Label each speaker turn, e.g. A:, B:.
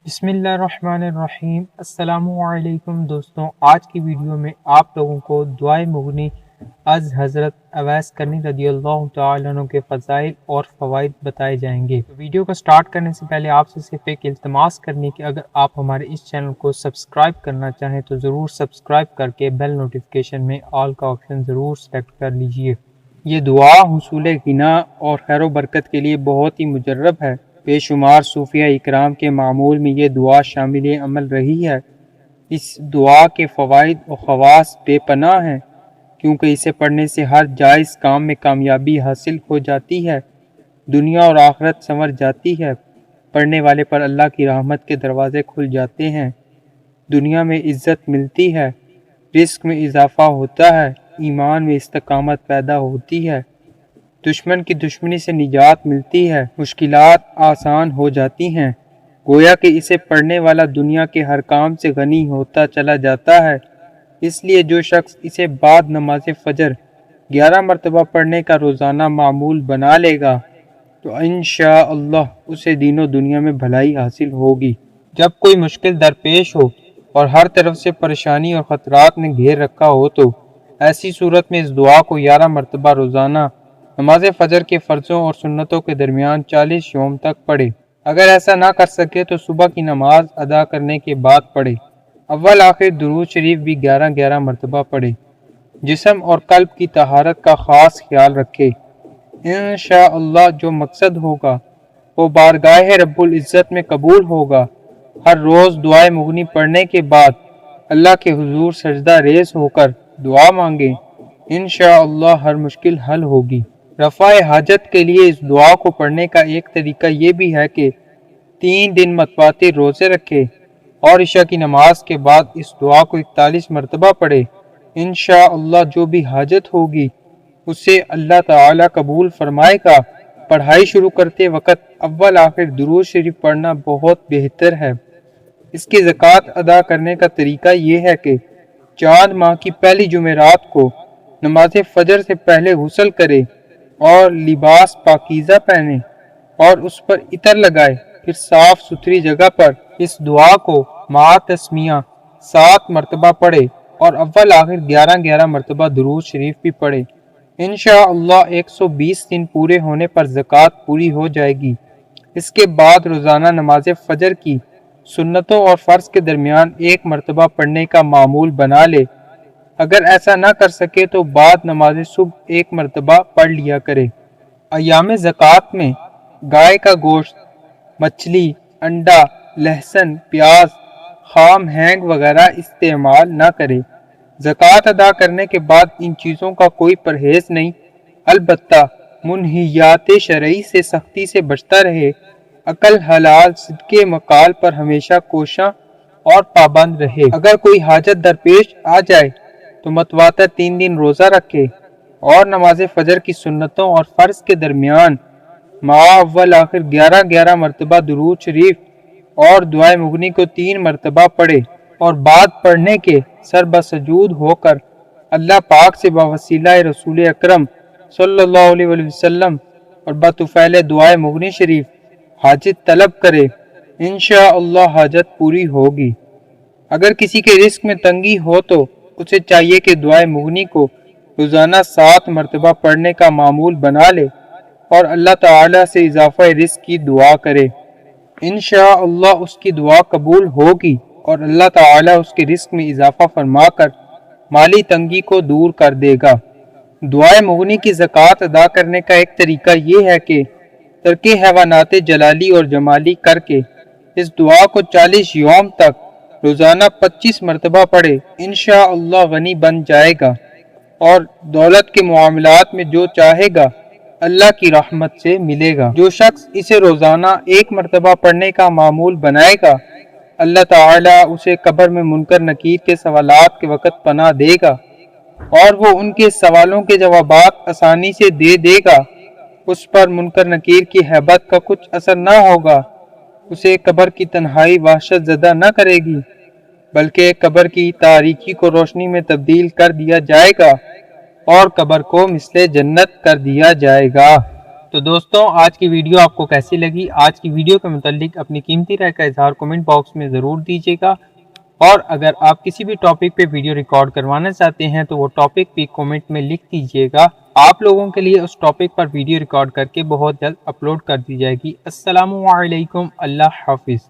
A: بسم اللہ الرحمن الرحیم۔ السلام علیکم دوستوں، آج کی ویڈیو میں آپ لوگوں کو دعائے مغنی از حضرت اویس کرنی رضی اللہ تعالیٰ عنہ کے فضائل اور فوائد بتائے جائیں گے۔ ویڈیو کو سٹارٹ کرنے سے پہلے آپ سے صرف ایک التماس کرنے کہ اگر آپ ہمارے اس چینل کو سبسکرائب کرنا چاہیں تو ضرور سبسکرائب کر کے بیل نوٹیفیکیشن میں آل کا آپشن ضرور سلیکٹ کر لیجئے۔ یہ دعا حصول غنا اور خیر و برکت کے لیے بہت ہی مجرب ہے۔ بے شمار صوفیہ اکرام کے معمول میں یہ دعا شامل عمل رہی ہے۔ اس دعا کے فوائد و خواص بے پناہ ہیں، کیونکہ اسے پڑھنے سے ہر جائز کام میں کامیابی حاصل ہو جاتی ہے، دنیا اور آخرت سنور جاتی ہے، پڑھنے والے پر اللہ کی رحمت کے دروازے کھل جاتے ہیں، دنیا میں عزت ملتی ہے، رزق میں اضافہ ہوتا ہے، ایمان میں استقامت پیدا ہوتی ہے، دشمن کی دشمنی سے نجات ملتی ہے، مشکلات آسان ہو جاتی ہیں۔ گویا کہ اسے پڑھنے والا دنیا کے ہر کام سے غنی ہوتا چلا جاتا ہے۔ اس لیے جو شخص اسے بعد نماز فجر 11 مرتبہ پڑھنے کا روزانہ معمول بنا لے گا تو انشاءاللہ اسے دین و دنیا میں بھلائی حاصل ہوگی۔ جب کوئی مشکل درپیش ہو اور ہر طرف سے پریشانی اور خطرات نے گھیر رکھا ہو تو ایسی صورت میں اس دعا کو 11 مرتبہ روزانہ نماز فجر کے فرضوں اور سنتوں کے درمیان 40 یوم تک پڑھے۔ اگر ایسا نہ کر سکے تو صبح کی نماز ادا کرنے کے بعد پڑھے۔ اول آخر درود شریف بھی 11 مرتبہ پڑھے۔ جسم اور قلب کی طہارت کا خاص خیال رکھے۔ انشاءاللہ جو مقصد ہوگا وہ بارگاہ رب العزت میں قبول ہوگا۔ ہر روز دعائے مغنی پڑھنے کے بعد اللہ کے حضور سجدہ ریز ہو کر دعا مانگیں، انشاءاللہ ہر مشکل حل ہوگی۔ رفع حاجت کے لیے اس دعا کو پڑھنے کا ایک طریقہ یہ بھی ہے کہ 3 دن متواتر روزے رکھے اور عشاء کی نماز کے بعد اس دعا کو 41 مرتبہ پڑھے۔ انشاءاللہ جو بھی حاجت ہوگی اسے اللہ تعالی قبول فرمائے گا۔ پڑھائی شروع کرتے وقت اول آخر درود شریف پڑھنا بہت بہتر ہے۔ اس کی زکوٰۃ ادا کرنے کا طریقہ یہ ہے کہ چاند ماہ کی پہلی جمعرات کو نماز فجر سے پہلے غسل کرے اور لباس پاکیزہ پہنے اور اس پر عطر لگائے، پھر صاف ستھری جگہ پر اس دعا کو مع تسمیہ 7 مرتبہ پڑھے اور اول آخر 11 مرتبہ درود شریف بھی پڑھے۔ انشاءاللہ 120 دن پورے ہونے پر زکوٰۃ پوری ہو جائے گی۔ اس کے بعد روزانہ نماز فجر کی سنتوں اور فرض کے درمیان 1 مرتبہ پڑھنے کا معمول بنا لے۔ اگر ایسا نہ کر سکے تو بعد نماز صبح 1 مرتبہ پڑھ لیا کرے۔ ایام زکوٰۃ میں گائے کا گوشت، مچھلی، انڈا، لہسن، پیاز، خام ہینگ وغیرہ استعمال نہ کرے۔ زکوٰۃ ادا کرنے کے بعد ان چیزوں کا کوئی پرہیز نہیں، البتہ منہیات شرعی سے سختی سے بچتا رہے۔ عقل حلال صدقے مقال پر ہمیشہ کوشاں اور پابند رہے۔ اگر کوئی حاجت درپیش آ جائے تو متواتر 3 دن روزہ رکھے اور نماز فجر کی سنتوں اور فرض کے درمیان مع اول آخر 11 مرتبہ درود شریف اور دعائے مغنی کو 3 مرتبہ پڑھے اور بعد پڑھنے کے سر بسجود ہو کر اللہ پاک سے بوسیلہ رسول اکرم صلی اللہ علیہ وسلم اور بطفیل دعائے مغنی شریف حاجت طلب کرے، انشاءاللہ حاجت پوری ہوگی۔ اگر کسی کے رزق میں تنگی ہو تو اسے چاہیے کہ دعائے مغنی کو روزانہ 7 مرتبہ پڑھنے کا معمول بنا لے اور اللہ تعالی سے اضافہ رزق کی دعا کرے۔ انشاءاللہ اس کی دعا قبول ہوگی اور اللہ تعالی اس کے رزق میں اضافہ فرما کر مالی تنگی کو دور کر دے گا۔ دعائے مغنی کی زکوٰۃ ادا کرنے کا ایک طریقہ یہ ہے کہ ترک حیوانات جلالی اور جمالی کر کے اس دعا کو 40 یوم تک روزانہ 25 مرتبہ پڑھے، انشاءاللہ غنی بن جائے گا اور دولت کے معاملات میں جو چاہے گا اللہ کی رحمت سے ملے گا۔ جو شخص اسے روزانہ 1 مرتبہ پڑھنے کا معمول بنائے گا اللہ تعالی اسے قبر میں منکر نکیر کے سوالات کے وقت پناہ دے گا اور وہ ان کے سوالوں کے جوابات آسانی سے دے گا۔ اس پر منکر نکیر کی ہیبت کا کچھ اثر نہ ہوگا، اسے قبر کی تنہائی وحشت زدہ نہ کرے گی، بلکہ قبر کی تاریکی کو روشنی میں تبدیل کر دیا جائے گا اور قبر کو مثل جنت کر دیا جائے گا۔ تو دوستوں آج کی ویڈیو آپ کو کیسی لگی؟ آج کی ویڈیو کے متعلق اپنی قیمتی رائے کا اظہار کمنٹ باکس میں ضرور دیجیے گا، اور اگر آپ کسی بھی ٹاپک پہ ویڈیو ریکارڈ کروانا چاہتے ہیں تو وہ ٹاپک بھی کمنٹ میں لکھ دیجیے گا، آپ لوگوں کے لیے اس ٹاپک پر ویڈیو ریکارڈ کر کے بہت جلد اپلوڈ کر دی جائے گی۔ السلام علیکم، اللہ حافظ۔